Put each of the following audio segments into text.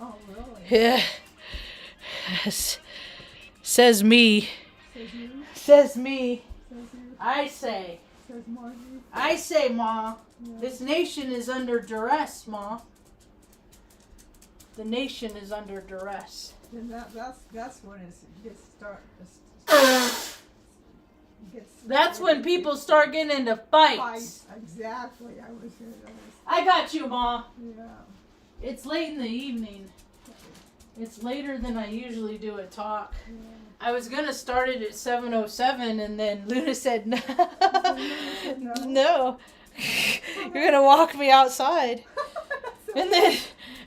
Oh, really? Yeah. Says me. Says you? Says me. Says you? I say. Says Margie? I say, Ma. Yeah. This nation is under duress, Ma. The nation is under duress. And that's when it gets That's when people start getting into fights. Exactly. I was here. I got you, Ma. Yeah. It's late in the evening. It's later than I usually do a talk. Yeah. I was going to start it at 7:07 and then Luna said, no. No. You're going to walk me outside. And then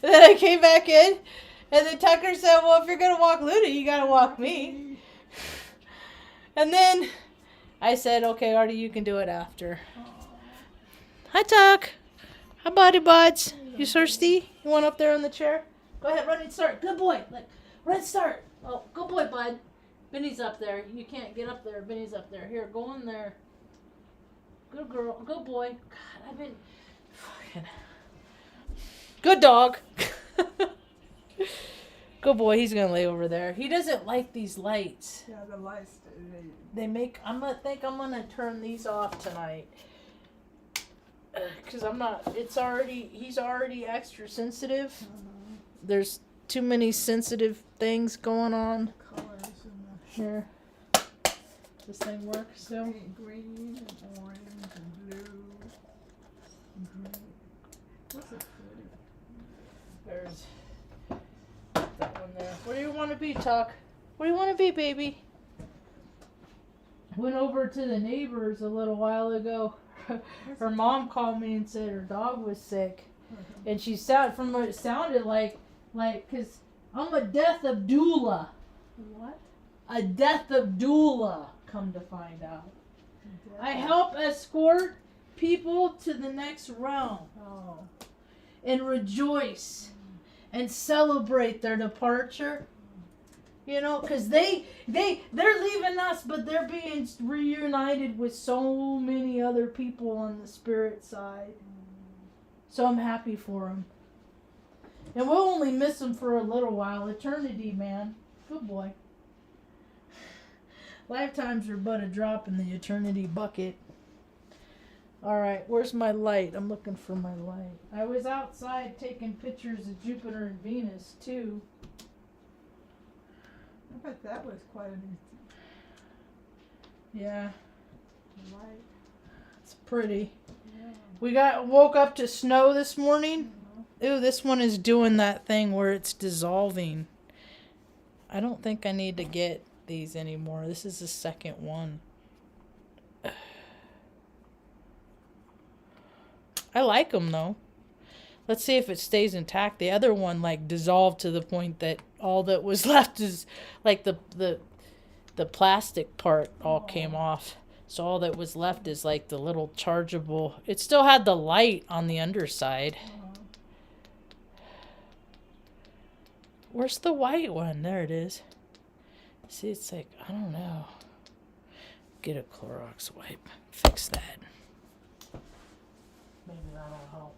I came back in and then Tucker said, well, if you're going to walk Luna, you got to walk me. And then I said, okay, Artie, you can do it after. Hi, Tuck. Hi, buddy buds. You thirsty? You want up there on the chair? Go ahead, run and start. Good boy. Run and start. Oh, good boy, bud. Benny's up there. You can't get up there. Benny's up there. Here, go in there. Good girl. Good boy. God, I've been... Fucking... Good dog. Good boy. He's going to lay over there. He doesn't like these lights. Yeah, the lights. They make... I'm going to turn these off tonight. Because I'm not... He's already extra sensitive. There's too many sensitive things going on. Colors Here. This thing works still. Green and orange and blue and green. What's it pretty? There's that one there. What do you want to be, Tuck? What do you want to be, baby? Went over to the neighbors a little while ago. Her mom called me and said her dog was sick. And she sounded, from what it sounded like, because I'm a death of doula. What? A death of doula, come to find out. I help escort people to the next realm. Oh. And rejoice and celebrate their departure. You know, because they're leaving us, but they're being reunited with so many other people on the spirit side. So I'm happy for them. And we'll only miss them for a little while. Eternity, man. Good boy. Lifetimes are but a drop in the eternity bucket. Alright, where's my light? I'm looking for my light. I was outside taking pictures of Jupiter and Venus, too. I bet that was quite an Yeah. light. It's pretty. Yeah. We woke up to snow this morning. Ooh, this one is doing that thing where it's dissolving. I don't think I need to get these anymore. This is the second one. I like them though. Let's see if it stays intact. The other one dissolved to the point that all that was left is the plastic part all came off. So all that was left is the little chargeable. It still had the light on the underside. Where's the white one? There it is. See, it's I don't know. Get a Clorox wipe. Fix that. Maybe that'll help.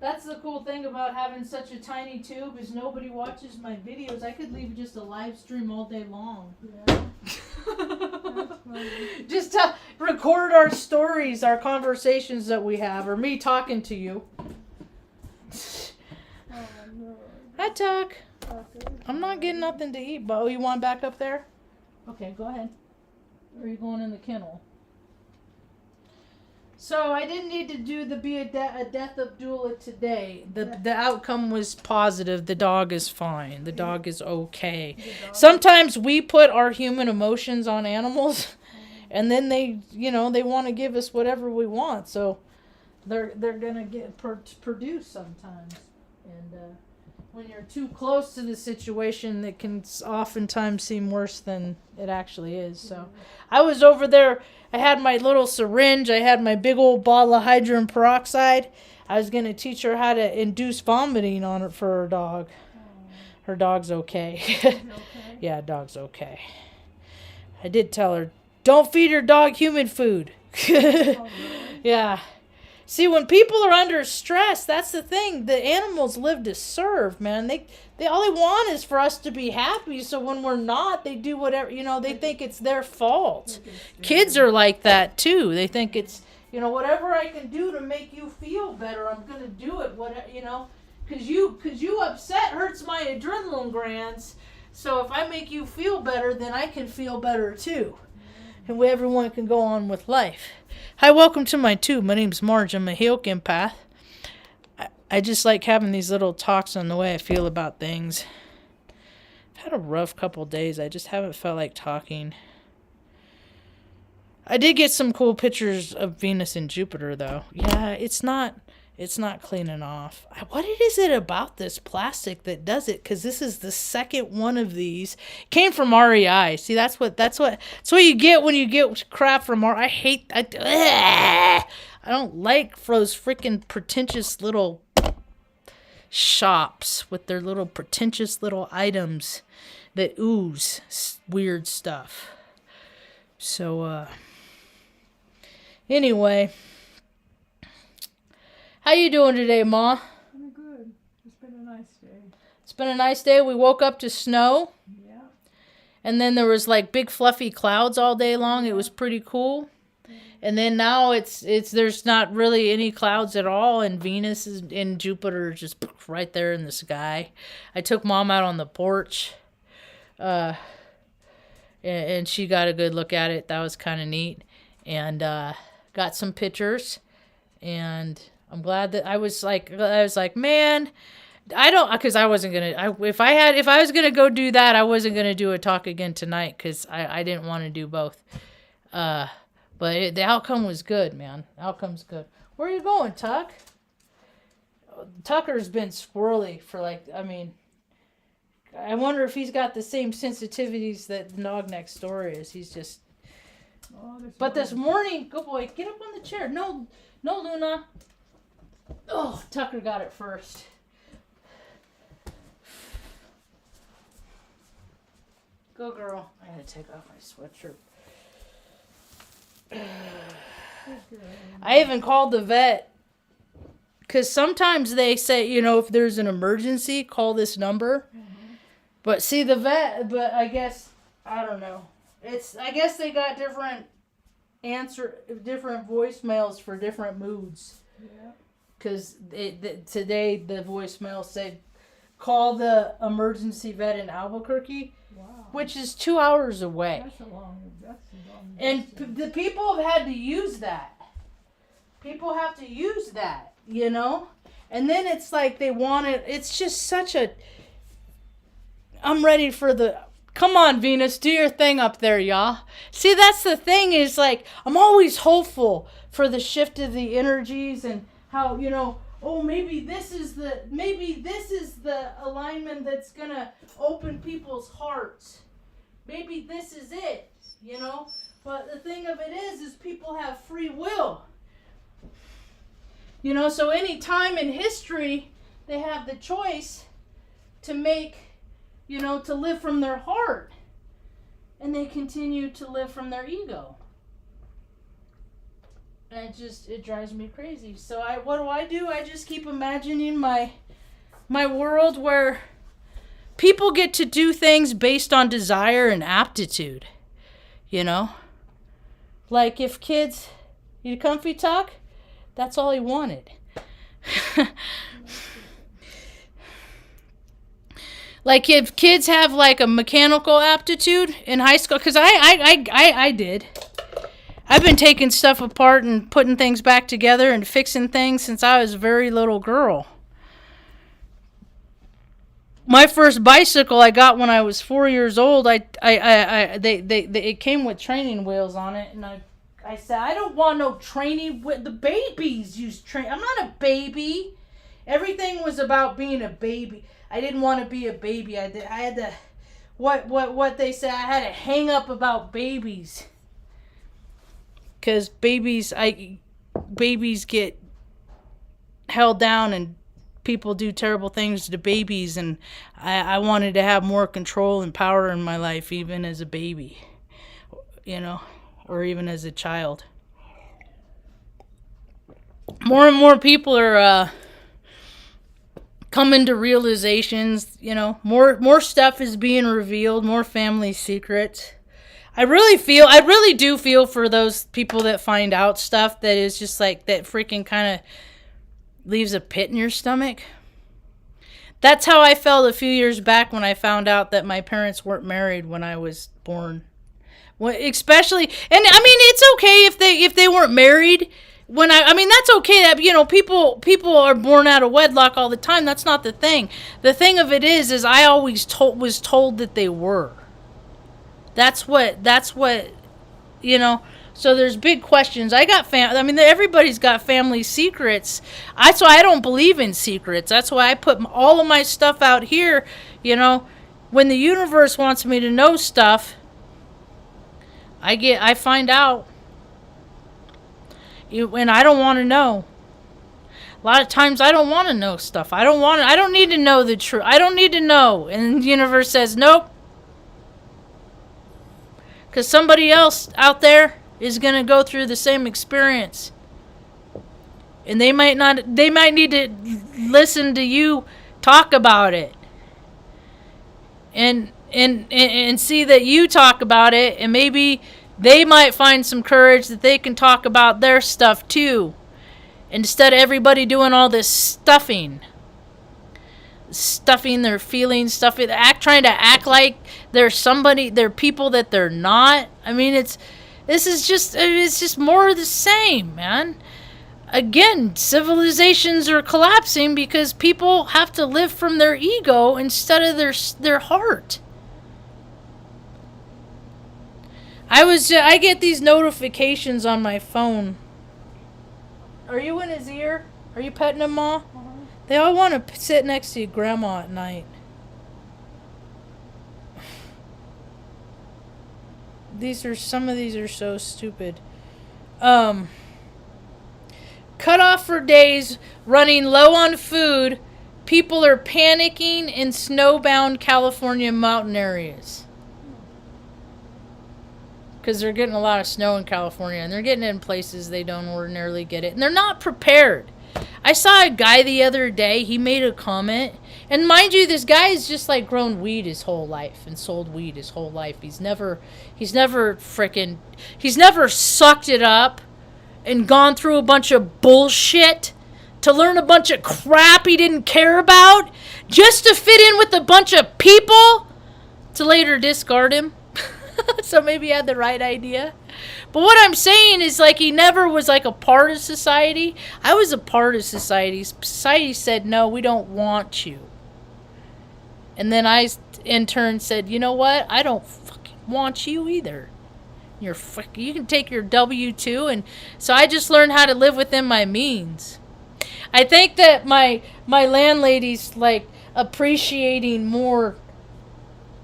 That's the cool thing about having such a tiny tube is nobody watches my videos. I could leave just a live stream all day long. Yeah. That's funny. Just to record our stories, our conversations that we have, or me talking to you. Oh, no. Hi, Tuck. Okay. I'm not getting nothing to eat, but you want back up there? Okay, go ahead. Or are you going in the kennel? So I didn't need to do a death of doula today. The outcome was positive. The dog is fine. The dog is okay. Sometimes we put our human emotions on animals, and then they want to give us whatever we want. So they're gonna produce sometimes, and when you're too close to the situation, it can oftentimes seem worse than it actually is. So I was over there. I had my little syringe. I had my big old bottle of hydrogen peroxide. I was going to teach her how to induce vomiting on it for her dog. Her dog's okay. Okay. Yeah, dog's okay. I did tell her, don't feed your dog human food. Oh, really? Yeah. See, when people are under stress, that's the thing. The animals live to serve, man. They all they want is for us to be happy. So when we're not, they do whatever, they think it's their fault. Kids are like that too. They think it's, whatever I can do to make you feel better, I'm going to do it, whatever, because you upset hurts my adrenaline glands. So if I make you feel better, then I can feel better too. And everyone can go on with life. Hi, welcome to my tube. My name's Marge. I'm a Healk empath. I just like having these little talks on the way I feel about things. I've had a rough couple days. I just haven't felt like talking. I did get some cool pictures of Venus and Jupiter, though. Yeah, it's not cleaning off. What is it about this plastic that does it? Because this is the second one of these. Came from REI. See, that's what you get when you get crap from REI. I don't like those freaking pretentious little shops with their little pretentious little items that ooze weird stuff. So, anyway. How you doing today, Ma? I'm good. It's been a nice day. It's been a nice day. We woke up to snow. Yeah. And then there was like big fluffy clouds all day long. It was pretty cool. And then now it's there's not really any clouds at all, and Venus and Jupiter are just right there in the sky. I took Mom out on the porch, and she got a good look at it. That was kind of neat, and got some pictures, and I'm glad that I was like, man, because I wasn't gonna. If I was gonna go do that, I wasn't gonna do a talk again tonight because I didn't want to do both. But the outcome was good, man. The outcome's good. Where are you going, Tuck? Tucker's been squirrely for I wonder if he's got the same sensitivities that the dog next door is. He's just. But this morning, good boy, get up on the chair. No, Luna. Oh, Tucker got it first. Go, girl. I gotta take off my sweatshirt. I even called the vet because sometimes they say, if there's an emergency, call this number. Mm-hmm. But see, the vet, I guess, I don't know. I guess they got different voicemails for different moods. Yeah. Because today the voicemail said, call the emergency vet in Albuquerque. Wow. Which is 2 hours away. That's a long and the people have had to use that. People have to use that, And then it's like they want it. It's just such a... I'm ready for the... Come on, Venus, do your thing up there, y'all. See, that's the thing is like, I'm always hopeful for the shift of the energies and how, maybe this is the alignment that's going to open people's hearts. Maybe this is it, But the thing of it is people have free will. So any time in history, they have the choice to make, to live from their heart. And they continue to live from their ego. And it drives me crazy. So what do? I just keep imagining my world where people get to do things based on desire and aptitude. Like if kids, you comfy, Tuck? That's all he wanted. Like if kids have like a mechanical aptitude in high school, because I did. I've been taking stuff apart and putting things back together and fixing things since I was a very little girl. My first bicycle I got when I was 4 years old. It came with training wheels on it, and I said I don't want no training with the babies use train. I'm not a baby. Everything was about being a baby. I didn't want to be a baby. I had to what they say. I had a hang up about babies. Because babies get held down and people do terrible things to babies, and I wanted to have more control and power in my life, even as a baby, or even as a child. more and more people are coming to realizations. You know, more stuff is being revealed, more family secrets. I really do feel for those people that find out stuff that is just like, that freaking kind of leaves a pit in your stomach. That's how I felt a few years back when I found out that my parents weren't married when I was born. Especially, and I mean, it's okay if they weren't married. I mean, that's okay. That, you know, people are born out of wedlock all the time. That's not the thing. The thing of it is I always was told that they were. That's what, you know. So there's big questions. I mean, everybody's got family secrets. That's why I don't believe in secrets. That's why I put all of my stuff out here. You know, when the universe wants me to know stuff, I find out. And I don't want to know. A lot of times I don't want to know stuff. I don't need to know the truth. I don't need to know. And the universe says, nope. Because somebody else out there is going to go through the same experience. And they might need to listen to you talk about it. And see that you talk about it, and maybe they might find some courage that they can talk about their stuff too. Instead of everybody doing all this stuffing their feelings, trying to act like they're people that they're not. I mean, it's just more of the same, man. Again, civilizations are collapsing because people have to live from their ego instead of their heart. I get these notifications on my phone. Are you in his ear? Are you petting him, Ma? They all want to sit next to your grandma at night. Some of these are so stupid. Cut off for days, running low on food. People are panicking in snowbound California mountain areas. Because they're getting a lot of snow in California, and they're getting it in places they don't ordinarily get it. And they're not prepared. I saw a guy the other day, he made a comment. And mind you, this guy has just like grown weed his whole life and sold weed his whole life. He's never sucked it up and gone through a bunch of bullshit to learn a bunch of crap he didn't care about just to fit in with a bunch of people to later discard him. So maybe he had the right idea. But what I'm saying is, like, he never was like a part of society. I was a part of society. Society said, no, we don't want you. And then I, in turn, said, you know what? I don't fucking want you either. You can take your W-2. And so I just learned how to live within my means. I think that my landlady's, like, appreciating more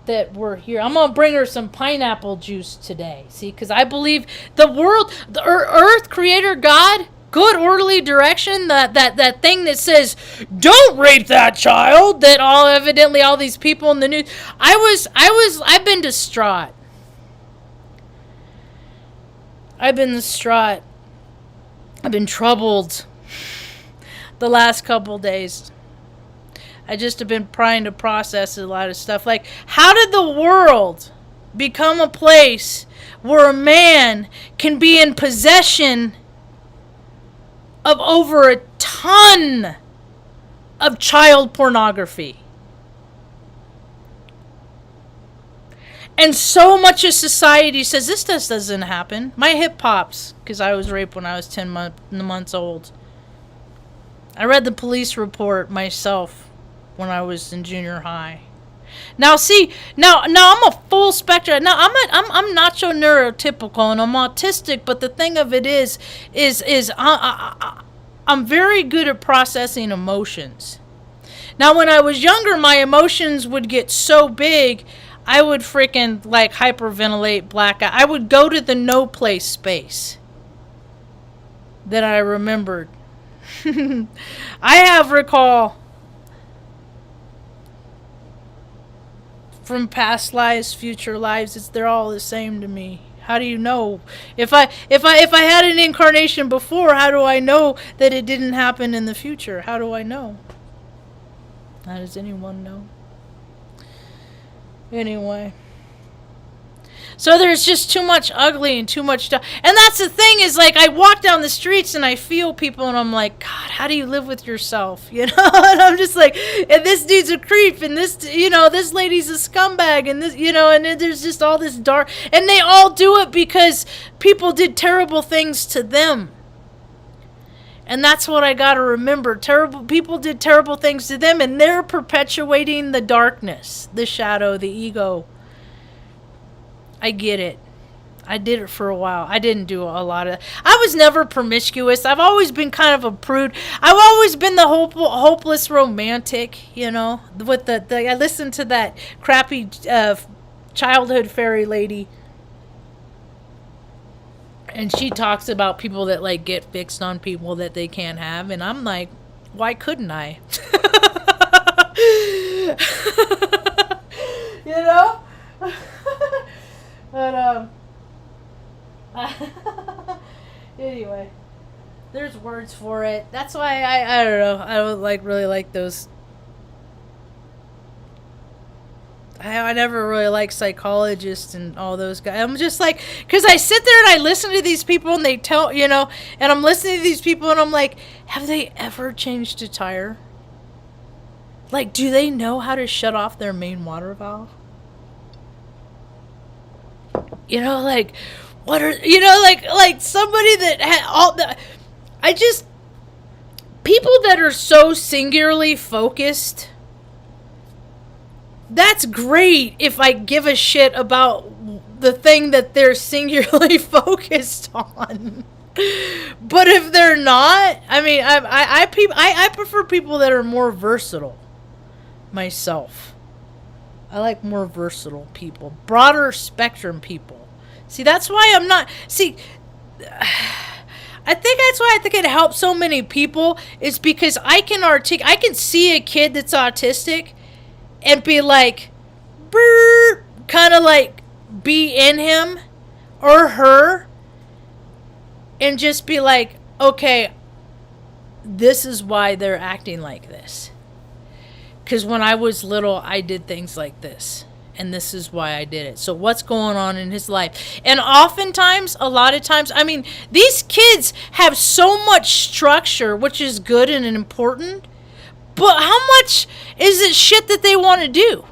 that we're here. I'm gonna bring her some pineapple juice today. See, because I believe the world, the earth, creator, God, good orderly direction, that thing that says don't rape that child, that evidently all these people in the news. I've been distraught. I've been troubled the last couple days. I just have been trying to process a lot of stuff. Like, how did the world become a place where a man can be in possession of over a ton of child pornography? And so much of society says this doesn't happen. My hip pops, because I was raped when I was 10 months old. I read the police report myself when I was in junior high. Now see, now I'm a full spectrum. Now I'm not so neurotypical and I'm autistic, but the thing of it is I'm very good at processing emotions. Now when I was younger, my emotions would get so big, I would freaking like hyperventilate, black out. I would go to the no place space that I remembered. I have recall from past lives, future lives. They're all the same to me. How do you know? If I had an incarnation before, how do I know that it didn't happen in the future? How do I know? How does anyone know? Anyway. So there's just too much ugly and too much stuff. And that's the thing is, like, I walk down the streets and I feel people and I'm like, God, how do you live with yourself? You know? And I'm just like, and this dude's a creep and this, you know, this lady's a scumbag and this, you know, and then there's just all this dark. And they all do it because people did terrible things to them. And that's what I got to remember. Terrible people did terrible things to them and they're perpetuating the darkness, the shadow, the ego. I get it. I did it for a while. I didn't do a lot of... I was never promiscuous. I've always been kind of a prude. I've always been the hopeless romantic, you know. With the I listened to that crappy childhood fairy lady. And she talks about people that, like, get fixed on people that they can't have. And I'm like, why couldn't I? You know? But, anyway, there's words for it. That's why I don't know. I don't really like those. I never really liked psychologists and all those guys. I'm just like, because I sit there and I listen to these people and they tell, you know, and I'm listening to these people and I'm like, have they ever changed a tire? Like, do they know how to shut off their main water valve? You know, like, what are, you know, like somebody that had all the, people that are so singularly focused, that's great if I give a shit about the thing that they're singularly focused on. But if they're not, I mean, I prefer people that are more versatile myself. I like more versatile people, broader spectrum people. See, that's why I'm not... See, I think that's why I think it helps so many people is because I can see a kid that's autistic and be like, kind of like be in him or her and just be like, okay, this is why they're acting like this. Because when I was little, I did things like this. And this is why I did it. So what's going on in his life? And oftentimes, a lot of times, I mean, these kids have so much structure, which is good and important. But how much is it shit that they want to do?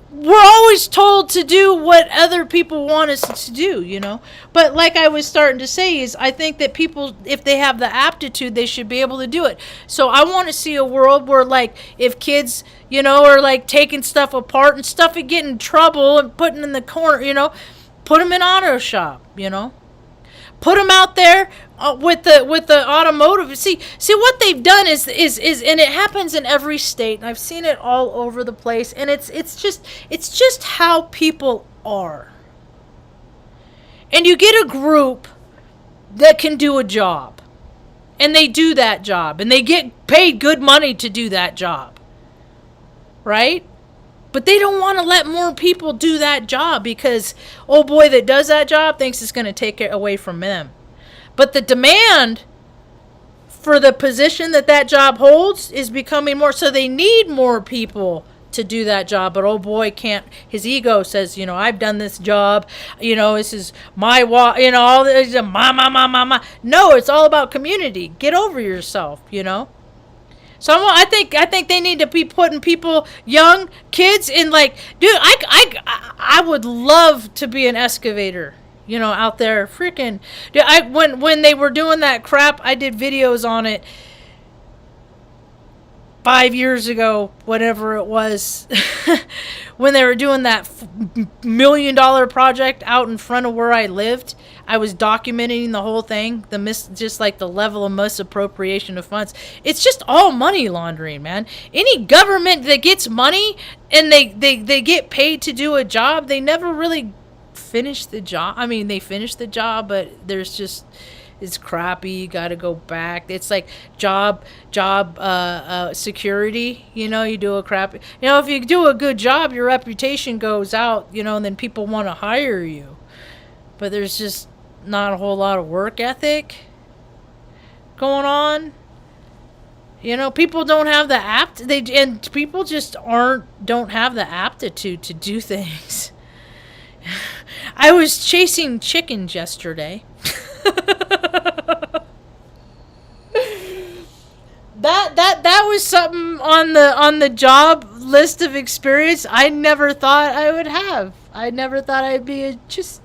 We're always told to do what other people want us to do, you know. But like I was starting to say is I think that people, if they have the aptitude, they should be able to do it. So I want to see a world where, like, if kids, you know, are like taking stuff apart and stuff and getting in trouble and putting in the corner, you know, put them in auto shop, you know. Put them out there with the automotive. See what they've done is and it happens in every state. And I've seen it all over the place. And it's just how people are. And you get a group that can do a job, and they do that job, and they get paid good money to do that job, right? But they don't want to let more people do that job because old boy that does that job thinks it's going to take it away from them. But the demand for the position that job holds is becoming more. So they need more people to do that job. But old boy can't. His ego says, you know, I've done this job. You know, this is my you know, all this my. No, it's all about community. Get over yourself, you know. So I think they need to be putting people, young kids, in, like, dude, I would love to be an excavator, you know, out there, freaking. Dude, when they were doing that crap, I did videos on it 5 years ago, whatever it was, when they were doing that $1 million project out in front of where I lived. I was documenting the whole thing, just like the level of misappropriation of funds. It's just all money laundering, man. Any government that gets money and they get paid to do a job, they never really finish the job. I mean, they finish the job, but there's just, it's crappy. You got to go back. It's like job security. You know, you do a crappy. You know, if you do a good job, your reputation goes out. You know, and then people want to hire you. But there's just not a whole lot of work ethic going on. You know, people don't have the and people just don't have the aptitude to do things. I was chasing chickens yesterday. That was something on the job list of experience I never thought I would have. I never thought I'd be a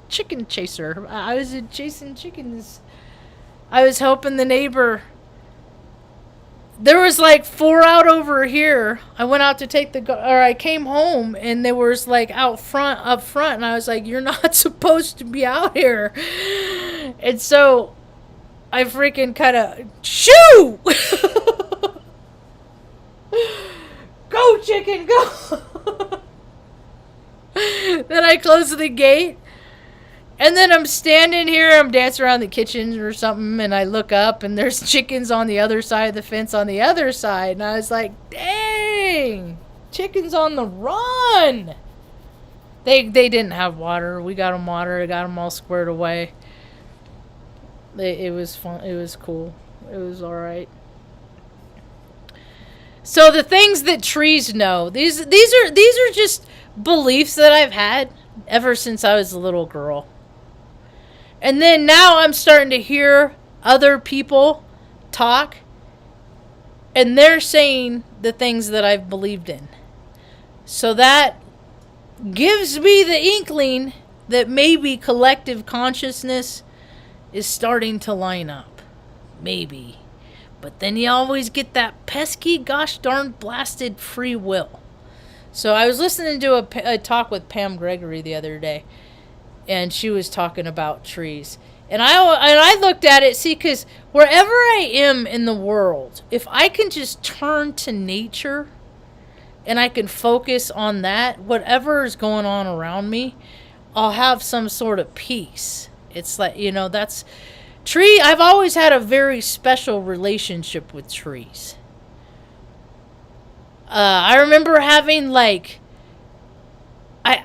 chicken chaser. I was chasing chickens. I was helping the neighbor. There was like 4 out over here. I went out to take I came home and there was like up front, and I was like, you're not supposed to be out here. And so I freaking kind of, shoo! Go, chicken, go! Then I closed the gate. And then I'm standing here, I'm dancing around the kitchen or something, and I look up, and there's chickens on the other side of the fence on the other side. And I was like, dang, chickens on the run. They didn't have water. We got them water. I got them all squared away. It was fun. It was cool. It was all right. So the things that trees know, these are just beliefs that I've had ever since I was a little girl. And then now I'm starting to hear other people talk, and they're saying the things that I've believed in. So that gives me the inkling that maybe collective consciousness is starting to line up. Maybe. But then you always get that pesky, gosh darn blasted free will. So I was listening to a talk with Pam Gregory the other day. And she was talking about trees. And I looked at it, see, because wherever I am in the world, if I can just turn to nature and I can focus on that, whatever is going on around me, I'll have some sort of peace. It's like, you know, that's I've always had a very special relationship with trees. I remember having like I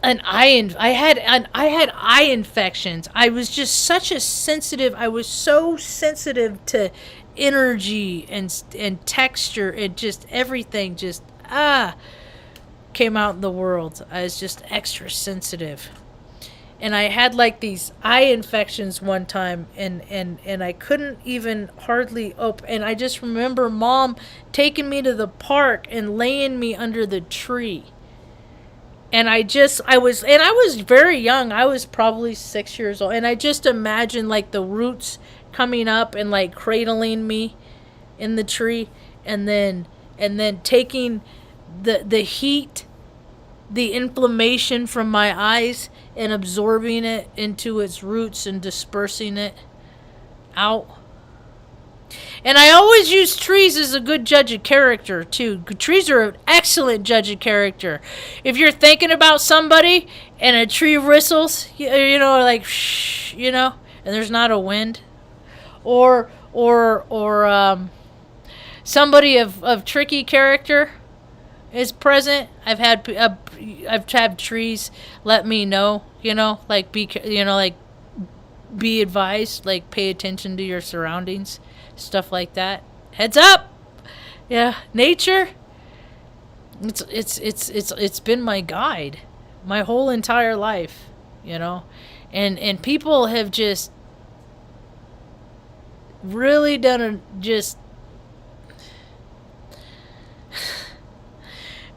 had eye infections. I was just I was so sensitive to energy and texture and just everything just came out in the world. I was just extra sensitive. And I had like these eye infections one time and I couldn't even hardly open. And I just remember Mom taking me to the park and laying me under the tree. And I was very young. I was probably 6 years old. And I just imagined like the roots coming up and like cradling me in the tree. And then taking the heat, the inflammation from my eyes and absorbing it into its roots and dispersing it out. And I always use trees as a good judge of character, too. Trees are an excellent judge of character. If you're thinking about somebody and a tree whistles, you know, like, shh, you know, and there's not a wind. Or somebody of tricky character is present. I've had trees let me know, you know, like, be advised, like, pay attention to your surroundings. Stuff like that. Heads up. Yeah, nature. It's been my guide my whole entire life, you know. And people have just really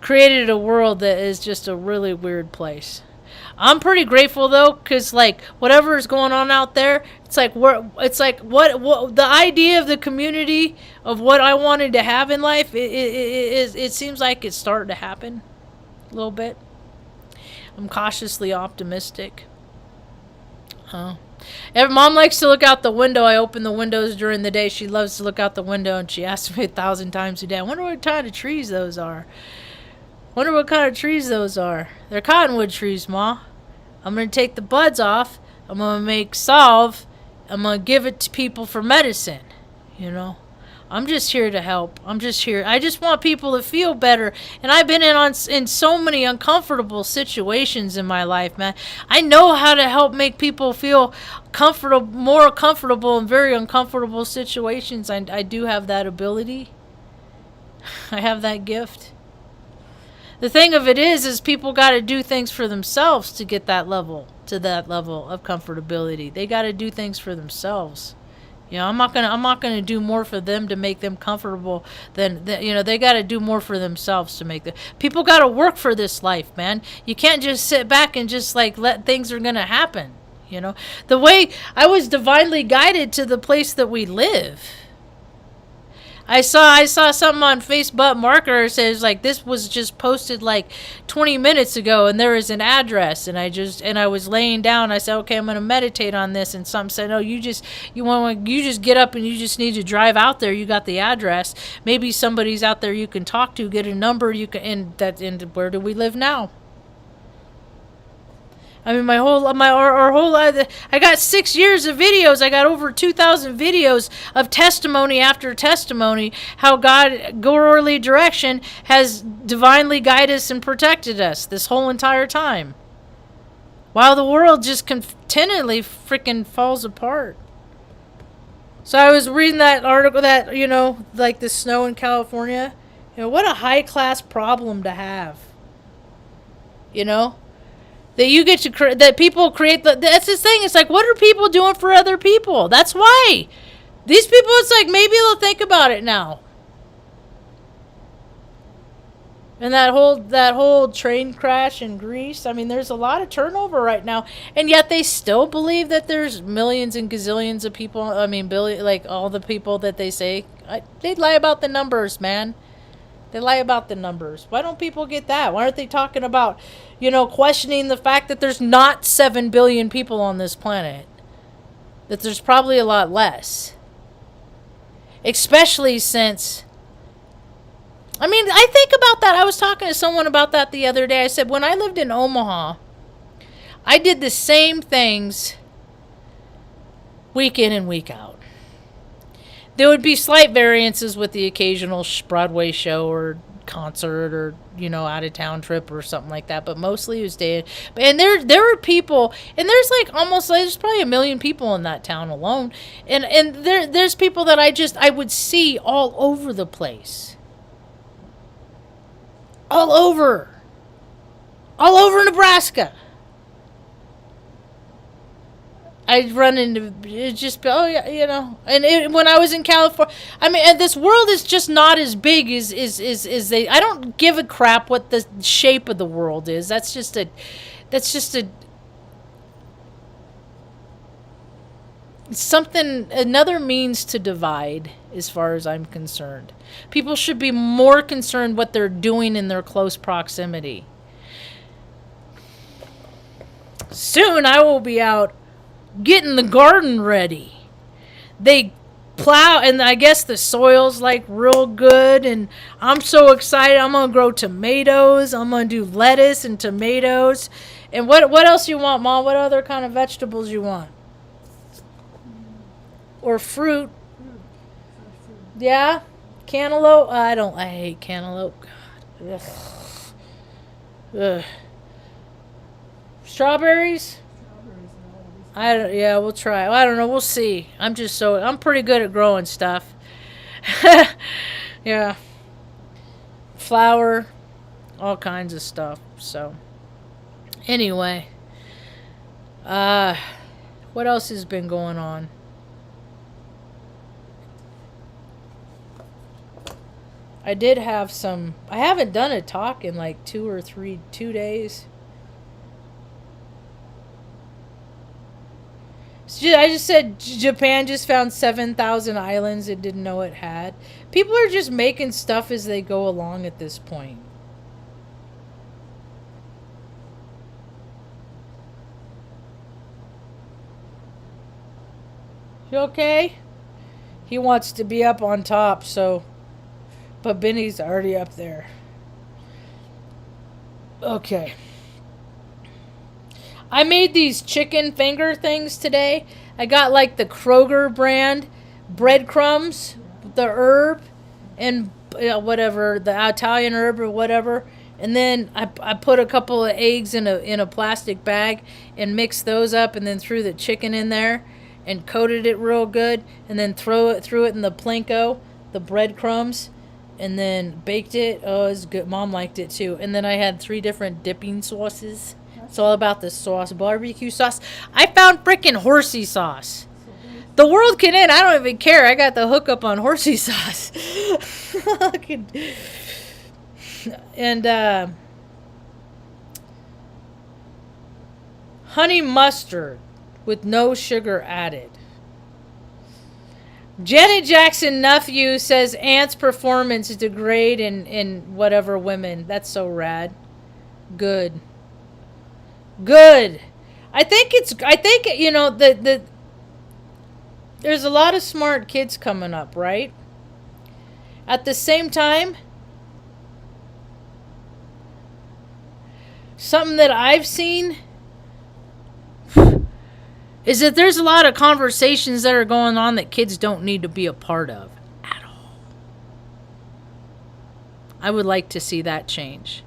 created a world that is just a really weird place. I'm pretty grateful though, because like whatever is going on out there, it's like what the idea of the community of what I wanted to have in life. It seems like it's starting to happen a little bit. I'm cautiously optimistic. Mom likes to look out the window. I open the windows during the day. She loves to look out the window, and she asks me 1,000 times a day, I wonder what kind of trees those are. Wonder what kind of trees those are. They're cottonwood trees, Ma. I'm going to take the buds off. I'm going to make salve I'm going to give it to people for medicine, you know. I'm just here to help. I'm just here. I just want people to feel better. And I've been in so many uncomfortable situations in my life, man. I know how to help make people feel comfortable, more comfortable in very uncomfortable situations. I do have that ability. I have that gift. The thing of it is people got to do things for themselves to get that level, to that level of comfortability. They got to do things for themselves. You know, I'm not gonna do more for them to make them comfortable than you know. They got to do more for themselves to make them. People got to work for this life, man. You can't just sit back and just like let things are gonna happen. You know, the way I was divinely guided to the place that we live. I saw something on Facebook Marker says like this was just posted like 20 minutes ago, and there is an address, and I was laying down. I said, okay, I'm going to meditate on this, and some said, no, you just get up and you just need to drive out there. You got the address. Maybe somebody's out there you can talk to, get a number. You can, and where do we live now? I mean, our whole I got 6 years of videos. I got over 2,000 videos of testimony after testimony, how God, Gororly direction, has divinely guided us and protected us this whole entire time. While the world just continually freaking falls apart. So I was reading that article that, you know, like the snow in California. You know, what a high-class problem to have. You know? That you get to that people create that's the thing. It's like, what are people doing for other people? That's why these people. It's like maybe they'll think about it now. And that whole train crash in Greece. I mean, there's a lot of turnover right now, and yet they still believe that there's millions and gazillions of people. I mean, like all the people that they say they lie about the numbers, man. They lie about the numbers. Why don't people get that? Why aren't they talking about, you know, questioning the fact that there's not 7 billion people on this planet? That there's probably a lot less. Especially since, I mean, I think about that. I was talking to someone about that the other day. I said, when I lived in Omaha, I did the same things week in and week out. There would be slight variances with the occasional Broadway show or concert or, you know, out of town trip or something like that, but mostly it was day. And there were people, and there's probably 1 million people in that town alone, and there's people that I would see all over the place, all over Nebraska. I'd run into it, just, oh yeah, you know. And when I was in California, I mean, and this world is just not as big as they. I don't give a crap what the shape of the world is. That's just something, another means to divide, as far as I'm concerned. People should be more concerned what they're doing in their close proximity. Soon I will be out getting the garden ready. They plow, and I guess the soil's like real good, and I'm so excited. I'm gonna grow tomatoes. I'm gonna do lettuce and tomatoes. And what else you want, Mom? What other kind of vegetables you want? Or fruit? Yeah? Cantaloupe? I hate cantaloupe. God. Ugh. Strawberries? Yeah, we'll try. I don't know. We'll see. I'm pretty good at growing stuff. Yeah. Flour. All kinds of stuff. So, anyway. What else has been going on? I did have some. I haven't done a talk in like 2 days. I just said Japan just found 7,000 islands it didn't know it had. People are just making stuff as they go along at this point. You okay? He wants to be up on top, so... But Benny's already up there. Okay. I made these chicken finger things today. I got like the Kroger brand breadcrumbs, the herb, and whatever, the Italian herb or whatever. And then I put a couple of eggs in a plastic bag and mixed those up, and then threw the chicken in there and coated it real good, and then threw it in the Plinko, the breadcrumbs, and then baked it. Oh, it was good. Mom liked it too. And then I had 3 different dipping sauces. It's all about the sauce. Barbecue sauce. I found frickin' horsey sauce. The world can end. I don't even care. I got the hookup on horsey sauce. And honey mustard with no sugar added. Janet Jackson nephew says ants' performance degrade in whatever women. That's so rad. Good. I think you know there's a lot of smart kids coming up, right? At the same time, something that I've seen is that there's a lot of conversations that are going on that kids don't need to be a part of at all. I would like to see that change.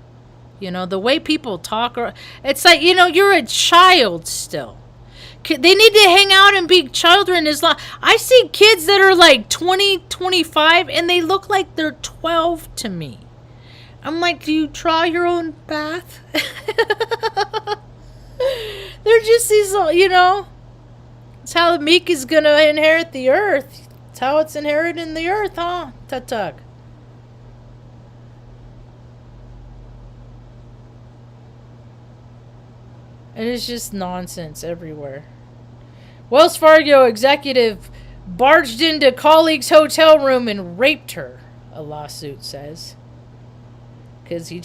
You know, the way people talk, it's like, you know, you're a child still. They need to hang out and be children as long. I see kids that are like 20, 25, and they look like they're 12 to me. I'm like, do you try your own bath? They're just these, you know. It's how the meek is going to inherit the earth. It's how it's inherited in the earth, huh? Tut-tug. It is just nonsense everywhere. Wells Fargo executive barged into colleague's hotel room and raped her, a lawsuit says. Because he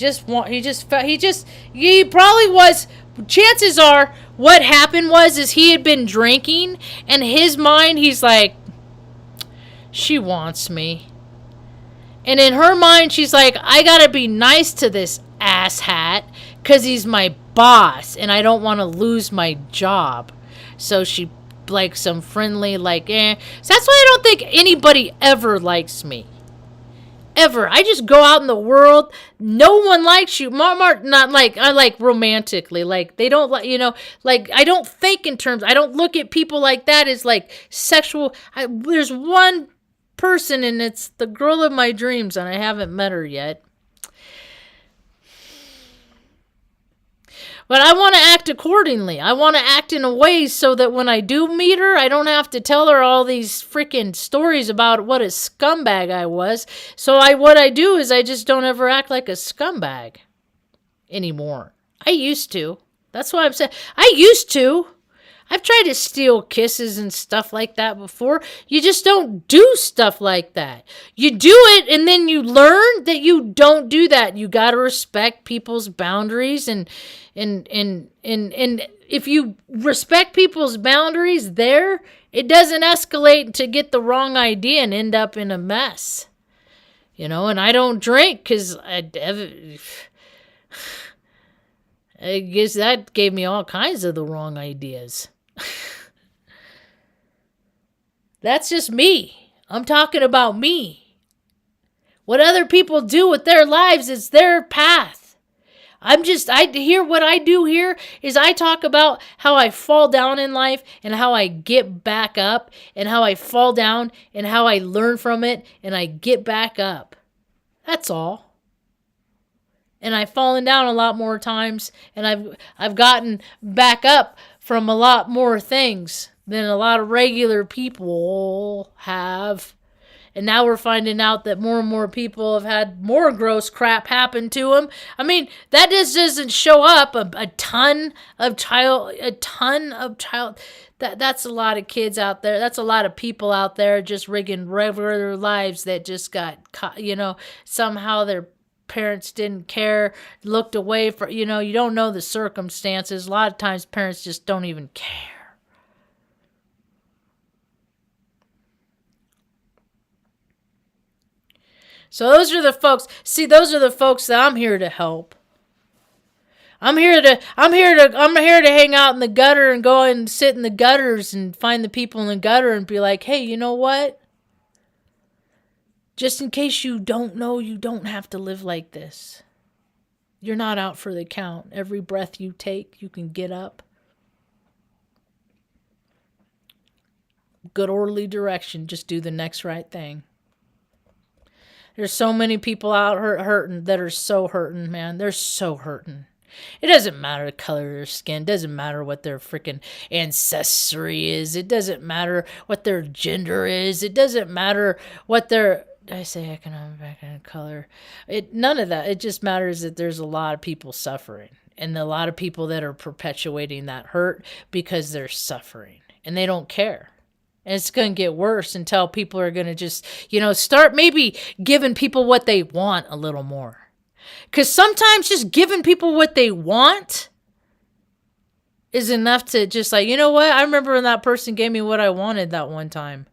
probably was. Chances are, what happened is he had been drinking, and his mind, he's like, she wants me. And in her mind, she's like, I gotta be nice to this asshat, because he's my boss, and I don't want to lose my job. So she, like, some friendly, like, So that's why I don't think anybody ever likes me. Ever. I just go out in the world. No one likes you. Not like, I like romantically. Like, they don't like, you know, like, I don't think in terms, I don't look at people like that as like sexual. There's one person, and it's the girl of my dreams, and I haven't met her yet. But I want to act accordingly. I want to act in a way so that when I do meet her, I don't have to tell her all these freaking stories about what a scumbag I was. So what I do is I just don't ever act like a scumbag anymore. I used to. That's what I'm saying. I used to. I've tried to steal kisses and stuff like that before. You just don't do stuff like that. You do it, and then you learn that you don't do that. You got to respect people's boundaries, and if you respect people's boundaries there, it doesn't escalate to get the wrong idea and end up in a mess. You know, and I don't drink because I guess that gave me all kinds of the wrong ideas. That's just me. I'm talking about me. What other people do with their lives is their path. What I do here is I talk about how I fall down in life and how I get back up, and how I fall down and how I learn from it and I get back up. That's all. And I've fallen down a lot more times, and I've gotten back up from a lot more things than a lot of regular people have. And now we're finding out that more and more people have had more gross crap happen to them. I mean, that just doesn't show up a ton of child. That's a lot of kids out there. That's a lot of people out there just rigging regular lives that just got caught, you know, somehow their parents didn't care, looked away for, you know, you don't know the circumstances. A lot of times parents just don't even care. So those are the folks that I'm here to help. I'm here to hang out in the gutter and go and sit in the gutters and find the people in the gutter and be like, hey, you know what? Just in case you don't know, you don't have to live like this. You're not out for the count. Every breath you take, you can get up. Good orderly direction. Just do the next right thing. There's so many people out hurting that are so hurting, man. They're so hurting. It doesn't matter the color of their skin. It doesn't matter what their freaking ancestry is. It doesn't matter what their gender is. It doesn't matter what their... Did I say economic background, color? None of that. It just matters that there's a lot of people suffering. And a lot of people that are perpetuating that hurt because they're suffering. And they don't care. And it's going to get worse until people are going to just, start maybe giving people what they want a little more. Because sometimes just giving people what they want is enough to just like, you know what? I remember when that person gave me what I wanted that one time.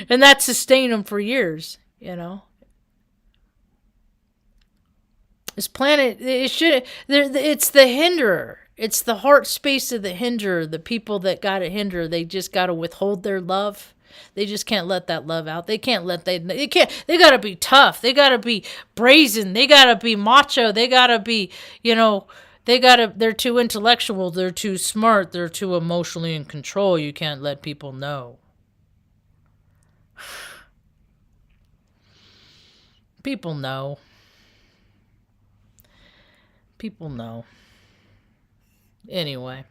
And that sustained them for years, This planet, it's the hinderer. It's the heart space of the hinderer. The people that got to hinder, they just got to withhold their love. They just can't let that love out. They got to be tough. They got to be brazen. They got to be macho. They got to be, they're too intellectual. They're too smart. They're too emotionally in control. You can't let people know. People know. People know. Anyway.